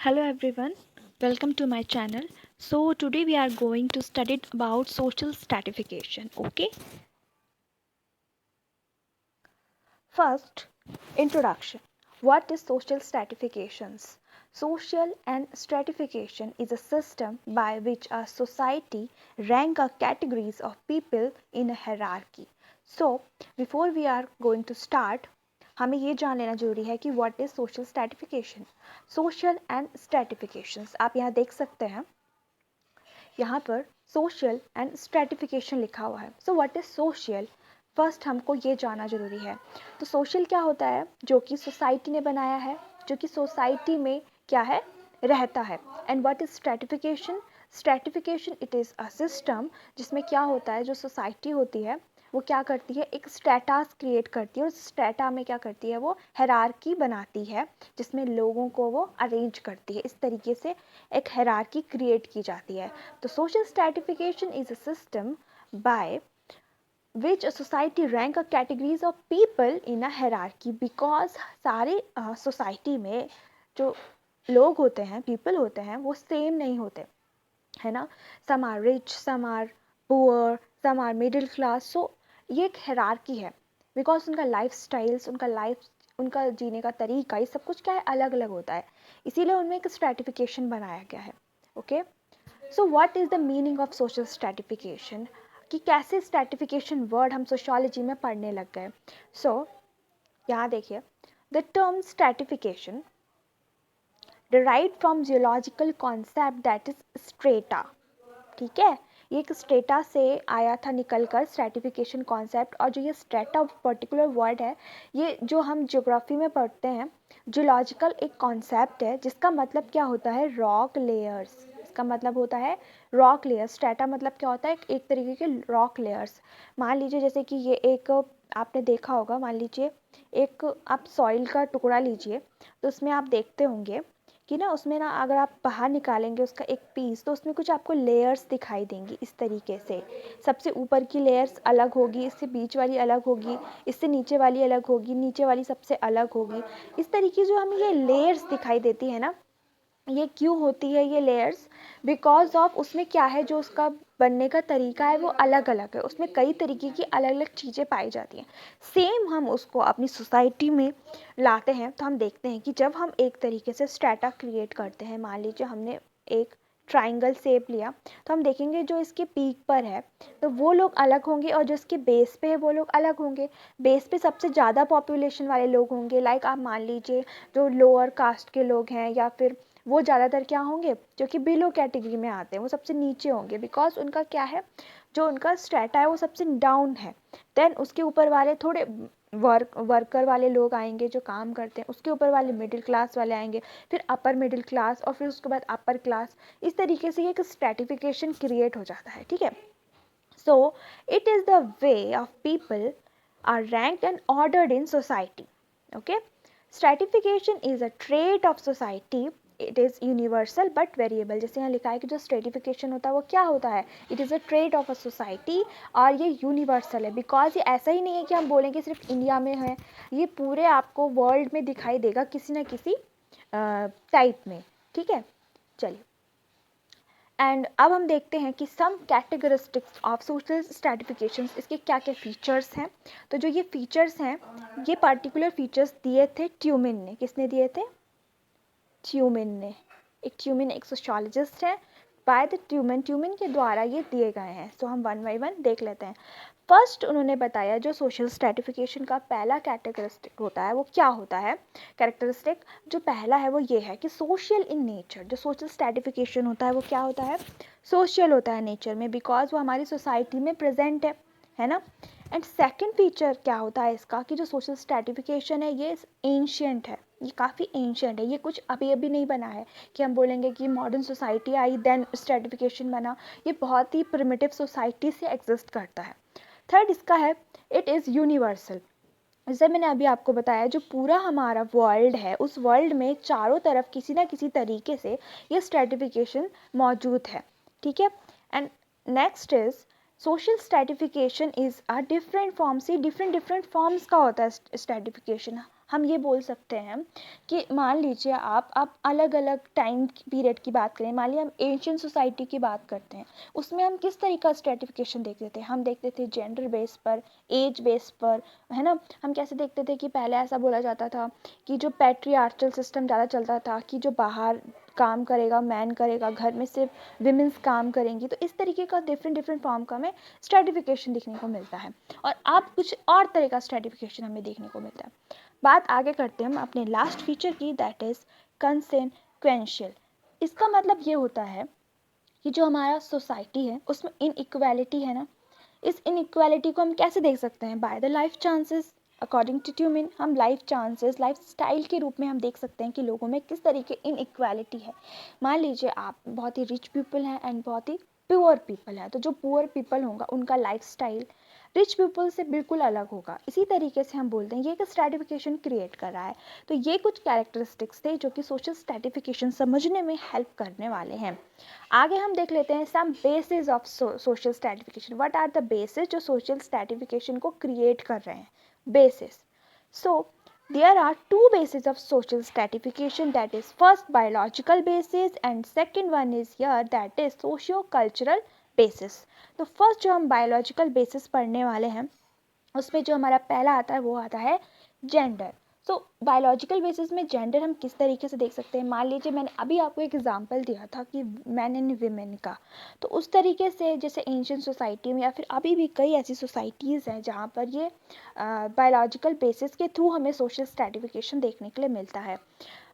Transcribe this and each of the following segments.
Hello everyone, welcome to my channel. So today we are going to study about social stratification. Okay, first introduction. What is social stratifications? Social and stratification is a system by which a society rank a categories of people in a hierarchy. So before we are going to start, हमें ये जान लेना जरूरी है कि what is social stratification. Social and स्ट्रैटिफिकेशंस आप यहाँ देख सकते हैं. यहाँ पर सोशल एंड स्ट्रैटिफिकेशन लिखा हुआ है. So what is social? First हमको ये जानना जरूरी है. तो सोशल क्या होता है? जो कि सोसाइटी ने बनाया है, जो कि सोसाइटी में क्या है, रहता है. And what is stratification? Stratification it is a system जिसमें क्या होता है, जो सोसाइटी होती है वो क्या करती है, एक स्टेटस क्रिएट करती है. और उस स्टेटा में क्या करती है, वो हायरार्की बनाती है जिसमें लोगों को वो अरेंज करती है. इस तरीके से एक हायरार्की क्रिएट की जाती है. तो social stratification is a system by which a society rank a categories of people in a hierarchy because सारे सोसाइटी में जो लोग होते हैं, पीपल होते हैं, वो सेम नहीं होते, है ना. Some are rich, some are poor, some are middle class. So ये एक हायरार्की है बिकॉज उनका लाइफ स्टाइल्स, उनका जीने का तरीका, ये सब कुछ क्या है, अलग अलग होता है. इसीलिए उनमें एक स्ट्रैटिफिकेशन बनाया गया है. Okay, so what is the meaning of social stratification? कि कैसे स्ट्रैटिफिकेशन वर्ड हम सोशियोलॉजी में पढ़ने लग गए. सो यहाँ देखिए, the term stratification derived from geological concept that is strata. ठीक है, ये एक स्ट्रेटा से आया था निकल कर, स्ट्रैटिफिकेशन कॉन्सेप्ट. और जो ये स्ट्रेटा पर्टिकुलर वर्ड है, ये जो हम ज्योग्राफी में पढ़ते हैं, जियोलॉजिकल एक कॉन्सेप्ट है जिसका मतलब क्या होता है, रॉक लेयर्स. इसका मतलब होता है रॉक लेयर्स. स्ट्रेटा मतलब क्या होता है, एक तरीके के रॉक लेयर्स. मान लीजिए जैसे कि ये एक, आपने देखा होगा, मान लीजिए एक आप सॉइल का टुकड़ा लीजिए, तो उसमें आप देखते होंगे कि ना, उसमें ना अगर आप बाहर निकालेंगे उसका एक पीस, तो उसमें कुछ आपको लेयर्स दिखाई देंगी इस तरीके से. सबसे ऊपर की लेयर्स अलग होगी, इससे बीच वाली अलग होगी, इससे नीचे वाली अलग होगी, नीचे वाली सबसे अलग होगी. इस तरीके जो हमें ये लेयर्स दिखाई देती है ना, ये क्यों होती है ये लेयर्स? बिकॉज ऑफ उसमें क्या है, जो उसका बनने का तरीका है वो अलग अलग है. उसमें कई तरीके की अलग अलग चीज़ें पाई जाती हैं. सेम हम उसको अपनी सोसाइटी में लाते हैं तो हम देखते हैं कि जब हम एक तरीके से स्ट्रैटा क्रिएट करते हैं, मान लीजिए हमने एक ट्राइंगल शेप लिया, तो हम देखेंगे जो इसके पीक पर है तो वो लोग अलग होंगे, और जो इसके बेस पे है वो लोग अलग होंगे. बेस पे सबसे ज़्यादा पॉपुलेशन वाले लोग होंगे, लाइक आप मान लीजिए जो लोअर कास्ट के लोग हैं, या फिर वो ज़्यादातर क्या होंगे, जो कि बिलो कैटेगरी में आते हैं, वो सबसे नीचे होंगे. बिकॉज उनका क्या है, जो उनका स्ट्रेटा है वो सबसे डाउन है. देन उसके ऊपर वाले थोड़े वर्कर वाले लोग आएंगे जो काम करते हैं, उसके ऊपर वाले मिडिल क्लास वाले आएंगे, फिर अपर मिडिल क्लास, और फिर उसके बाद अपर क्लास. इस तरीके से ये एक स्ट्रैटिफिकेशन क्रिएट हो जाता है. ठीक है, so it is the way of people are ranked and ordered in society. Okay, stratification is a trait of society. It is universal but variable. जैसे यहाँ लिखा है कि जो स्ट्रेटिफिकेशन होता है वो क्या होता है, it is a trait of a society, और ये यूनिवर्सल है. बिकॉज ये ऐसा ही नहीं है कि हम बोलेंगे सिर्फ इंडिया में है, ये पूरे आपको वर्ल्ड में दिखाई देगा किसी न किसी टाइप में. ठीक है, चलिए. एंड अब हम देखते हैं कि सम कैटेगरिस्टिक्स ऑफ सोशल स्ट्रैटिफिकेशन, इसके क्या क्या फीचर्स हैं. तो जो ये फीचर्स हैं, ये पर्टिकुलर फीचर्स दिए थे ट्यूमिन ने. किसने दिए थे? ट्यूमिन ने. ट्यूमिन एक सोशियोलॉजिस्ट है. बाय द ट्यूमिन के द्वारा ये दिए गए हैं. सो हम वन बाई वन देख लेते हैं. फर्स्ट उन्होंने बताया जो सोशल स्ट्रैटिफिकेशन का पहला कैरेक्टरिस्टिक होता है वो क्या होता है. कैरेक्टरिस्टिक जो पहला है वो ये है कि सोशल इन नेचर. जो सोशल स्ट्रैटिफिकेशन होता है वो क्या होता है, सोशल होता है नेचर में, बिकॉज वो हमारी सोसाइटी में प्रेजेंट है ना. एंड सेकेंड फीचर क्या होता है इसका, कि जो सोशल स्ट्रैटिफिकेशन है ये एंशियंट है, ये काफ़ी एंशियंट है. ये कुछ अभी अभी नहीं बना है कि हम बोलेंगे कि modern society I then stratification बना. ये बहुत ही प्रिमिटिव सोसाइटी से एग्जिस्ट करता है. थर्ड इसका है, इट इज़ यूनिवर्सल. जैसे मैंने अभी आपको बताया, जो पूरा हमारा वर्ल्ड है उस वर्ल्ड में चारों तरफ किसी ना किसी तरीके से ये स्ट्रैटिफिकेशन मौजूद है. ठीक है. And next is social stratification is a different form. से डिफरेंट डिफरेंट फॉर्म्स का होता है स्ट्रैटिफिकेशन. हम ये बोल सकते हैं कि मान लीजिए आप अलग अलग टाइम पीरियड की बात करें, मान लीजिए हम एंशियंट सोसाइटी की बात करते हैं, उसमें हम किस तरीके का स्ट्रेटिफिकेशन देखते थे, हम देखते थे जेंडर बेस पर, एज बेस पर, है ना। हम कैसे देखते थे कि पहले ऐसा बोला जाता था कि जो पैट्रियार्चल सिस्टम ज़्यादा चलता था कि जो बाहर काम करेगा मैन करेगा, घर में सिर्फ विमेंस काम करेंगी। तो इस तरीके का डिफरेंट डिफरेंट फॉर्म का हमें स्ट्रेटिफिकेशन देखने को मिलता है, और अब कुछ और तरह का स्ट्रेटिफिकेशन हमें देखने को मिलता है। बात आगे करते हैं हम अपने लास्ट फीचर की, दैट इज कंसेक्वेंशियल। इसका मतलब ये होता है कि जो हमारा सोसाइटी है उसमें इनइक्वालिटी है ना, इस इनइक्वालिटी को हम कैसे देख सकते हैं, by the life chances. According to Tumin हम लाइफ चांसेस, लाइफ स्टाइल के रूप में हम देख सकते हैं कि लोगों में किस तरीके इनइक्वालिटी है। मान लीजिए आप बहुत ही रिच पीपल हैं एंड बहुत ही पुअर पीपल है, तो जो पुअर पीपल होगा उनका लाइफ स्टाइल रिच पीपल से बिल्कुल अलग होगा। इसी तरीके से हम बोलते हैं ये एक स्ट्रेटिफिकेशन क्रिएट कर रहा है। तो ये कुछ कैरेक्टरिस्टिक्स थे जो कि सोशल स्ट्रेटिफिकेशन समझने में हेल्प करने वाले हैं। आगे हम देख लेते हैं some basis of social stratification. What are the basis जो सोशल स्ट्रेटिफिकेशन को क्रिएट कर रहे हैं, basis. So there are two bases of social stratification, that is first biological basis and second one is here that is socio-cultural basis। तो first जो हम biological basis पढ़ने वाले हैं उसमें जो हमारा पहला आता है वो आता है जेंडर। सो बायोलॉजिकल बेसिस में जेंडर हम किस तरीके से देख सकते हैं, मान लीजिए मैंने अभी आपको एक एग्जांपल दिया था कि मैन एंड वीमेन का, तो उस तरीके से जैसे एंशियंट सोसाइटी में या फिर अभी भी कई ऐसी सोसाइटीज़ हैं जहाँ पर ये बायोलॉजिकल बेसिस के थ्रू हमें सोशल स्ट्रेटिफिकेशन देखने के लिए मिलता है।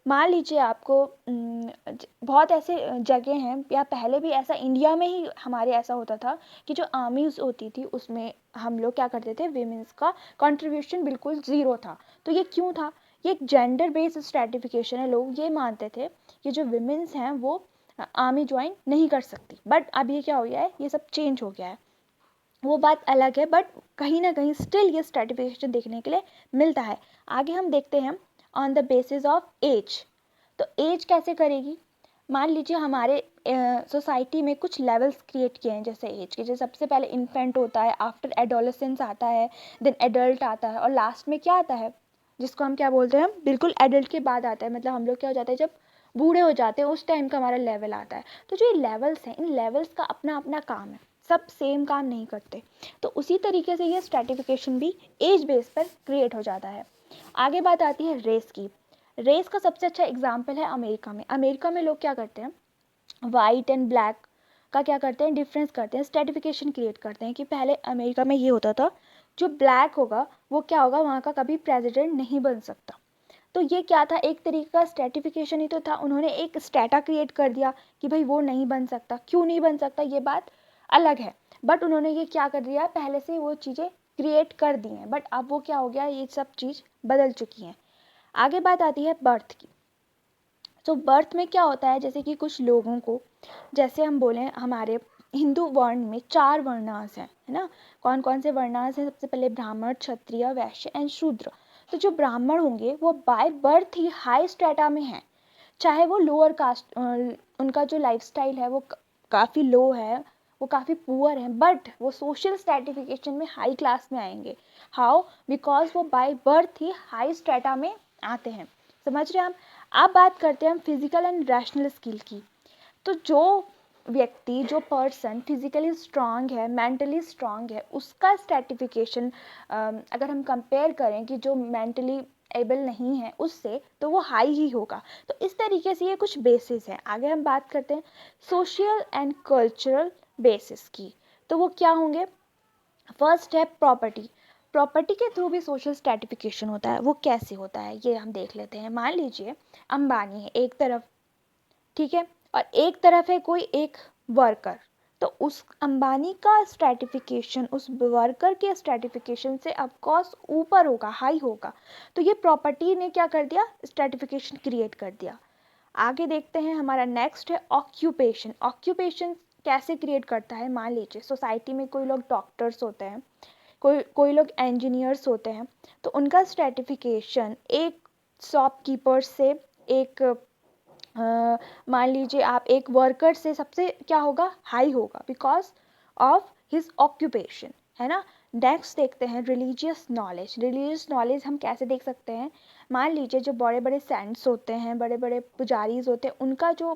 मान लीजिए आपको बहुत ऐसे जगह हैं, या पहले भी ऐसा इंडिया में ही हमारे ऐसा होता था कि जो आर्मीज होती थी उसमें हम लोग क्या करते थे, वीमेंस का कंट्रीब्यूशन बिल्कुल ज़ीरो था। तो ये क्यों था, ये एक जेंडर बेस्ड स्ट्रेटिफिकेशन है। लोग ये मानते थे कि जो वीमेंस हैं वो आर्मी ज्वाइन नहीं कर सकती, बट अब ये क्या हो गया है, ये सब चेंज हो गया है, वो बात अलग है, बट कहीं ना कहीं स्टिल ये स्ट्रेटिफिकेशन देखने के लिए मिलता है। आगे हम देखते हैं on the basis of age. तो एज कैसे करेगी, मान लीजिए हमारे सोसाइटी में कुछ लेवल्स क्रिएट किए हैं जैसे एज के, जैसे सबसे पहले इन्फेंट होता है, आफ्टर एडोलेसेंस आता है, देन एडल्ट आता है, और लास्ट में क्या आता है जिसको हम क्या बोलते हैं, बिल्कुल एडल्ट के बाद आता है, मतलब हम लोग क्या हो जाते हैं जब बूढ़े हो जाते हैं उस टाइम का हमारा लेवल आता है। तो जो ये लेवल्स हैं, इन लेवल्स का अपना अपना काम है, सब सेम काम नहीं करते। तो उसी तरीके से ये स्ट्रेटिफिकेशन भी एज बेस पर क्रिएट हो जाता है। आगे बात आती है रेस की। रेस का सबसे अच्छा एग्जाम्पल है अमेरिका में। अमेरिका में लोग क्या करते हैं, वाइट एंड ब्लैक का क्या करते हैं, डिफरेंस करते हैं, स्ट्रेटिफिकेशन क्रिएट करते हैं कि पहले अमेरिका में ये होता था जो ब्लैक होगा वो क्या होगा, वहाँ का कभी प्रेसिडेंट नहीं बन सकता। तो ये क्या था, एक तरीके का स्ट्रेटिफिकेशन ही तो था। उन्होंने एक स्टेटा क्रिएट कर दिया कि भाई वो नहीं बन सकता, क्यों नहीं बन सकता ये बात अलग है, बट उन्होंने ये क्या कर दिया, पहले से वो चीज़ें क्रिएट कर दी हैं, बट अब वो क्या हो गया, ये सब चीज़ बदल चुकी हैं। आगे बात आती है बर्थ की। तो बर्थ में क्या होता है, जैसे कि कुछ लोगों को, जैसे हम बोले हमारे हिंदू वर्ण में 4 वर्णास हैं, है ना। कौन कौन से वर्णास हैं, सबसे पहले ब्राह्मण, क्षत्रिय, वैश्य एंड शूद्र। तो जो ब्राह्मण होंगे वो by birth he high strata में हैं, चाहे वो लोअर कास्ट, उनका जो लाइफस्टाइल है वो काफ़ी लो है, वो काफ़ी पुअर है, बट वो सोशल स्ट्रेटिफिकेशन में हाई क्लास में आएंगे। हाउ, बिकॉज वो by birth he high strata में आते हैं। समझ रहे हैं आप बात करते हैं हम फिजिकल एंड रैशनल स्किल की। तो जो व्यक्ति, जो पर्सन फिजिकली स्ट्रांग है, मेंटली स्ट्रांग है, उसका स्ट्रेटिफिकेशन अगर हम कंपेयर करें कि जो मेंटली एबल नहीं है उससे, तो वो हाई ही होगा। तो इस तरीके से ये कुछ बेसिस हैं। आगे हम बात करते हैं सोशल एंड कल्चरल बेसिस की। तो वो क्या होंगे, फर्स्ट है प्रॉपर्टी। प्रॉपर्टी के थ्रू भी सोशल स्ट्रेटिफिकेशन होता है। वो कैसे होता है ये हम देख लेते हैं। मान लीजिए अंबानी है एक तरफ, ठीक है, और एक तरफ है कोई एक वर्कर, तो उस अंबानी का स्ट्रेटिफिकेशन उस वर्कर के स्ट्रेटिफिकेशन से ऑफकोर्स ऊपर होगा, हाई होगा। तो ये प्रॉपर्टी ने क्या कर दिया, स्ट्रेटिफिकेशन क्रिएट कर दिया। आगे देखते हैं, हमारा नेक्स्ट है ऑक्यूपेशन। ऑक्यूपेशन कैसे क्रिएट करता है, मान लीजिए सोसाइटी में कोई लोग डॉक्टर्स होते हैं, कोई लोग इंजीनियर्स होते हैं, तो उनका स्ट्रेटिफिकेशन एक शॉपकीपर से, एक मान लीजिए आप एक वर्कर से सबसे क्या होगा, हाई होगा, बिकॉज ऑफ हिज ऑक्यूपेशन, है ना। नेक्स्ट देखते हैं रिलीजियस नॉलेज। रिलीजियस नॉलेज हम कैसे देख सकते हैं, मान लीजिए जो बड़े बड़े सेंट्स होते हैं, बड़े बड़े पुजारीज होते हैं, उनका जो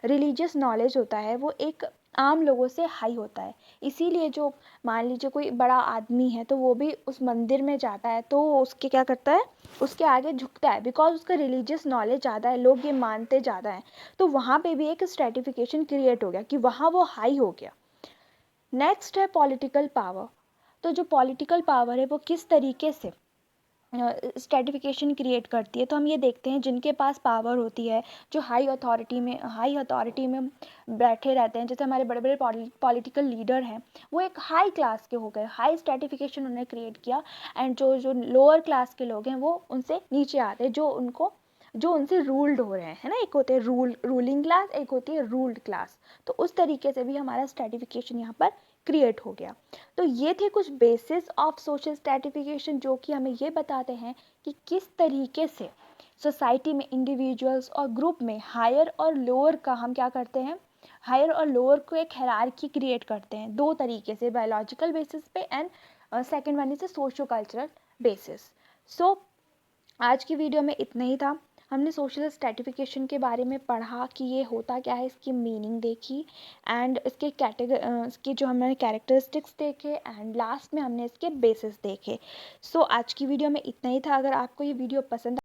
रिलीजियस नॉलेज होता है वो एक आम लोगों से हाई होता है। इसीलिए जो मान लीजिए कोई बड़ा आदमी है तो वो भी उस मंदिर में जाता है तो वो उसके क्या करता है, उसके आगे झुकता है, बिकॉज उसका रिलीजियस नॉलेज ज़्यादा है, लोग ये मानते ज़्यादा हैं। तो वहाँ पे भी एक स्ट्रेटिफिकेशन क्रिएट हो गया कि वहाँ वो हाई हो गया। नेक्स्ट है पॉलिटिकल पावर। तो जो पॉलिटिकल पावर है वो किस तरीके से स्ट्रेटिफिकेशन क्रिएट करती है, तो हम ये देखते हैं जिनके पास पावर होती है, जो हाई अथॉरिटी में बैठे रहते हैं, जैसे हमारे बड़े बड़े पॉलिटिकल लीडर हैं, वो एक हाई क्लास के हो गए, हाई स्ट्रेटिफिकेशन उन्होंने क्रिएट किया। एंड जो जो लोअर क्लास के लोग हैं वो उनसे नीचे आते हैं, जो उनसे रूल्ड हो रहे हैं, है ना। एक होते हैं रूलिंग क्लास, एक होती है रूल्ड क्लास। तो उस तरीके से भी हमारा स्ट्रेटिफिकेशन यहाँ पर क्रिएट हो गया। तो ये थे कुछ बेसिस ऑफ सोशल स्ट्रेटिफिकेशन, जो कि हमें ये बताते हैं कि किस तरीके से सोसाइटी में इंडिविजुअल्स और ग्रुप में हायर और लोअर का हम क्या करते हैं, हायर और लोअर को एक हायरार्की क्रिएट करते हैं दो तरीके से, बायोलॉजिकल बेसिस पे and second one is socio cultural basis. So आज की वीडियो में इतना ही था। हमने सोशल स्ट्रेटिफिकेशन के बारे में पढ़ा कि ये होता क्या है, इसकी मीनिंग देखी, एंड इसके जो हमने कैरेक्टरिस्टिक्स देखे, एंड लास्ट में हमने इसके बेसिस देखे। सो आज की वीडियो में इतना ही था। अगर आपको ये वीडियो पसंद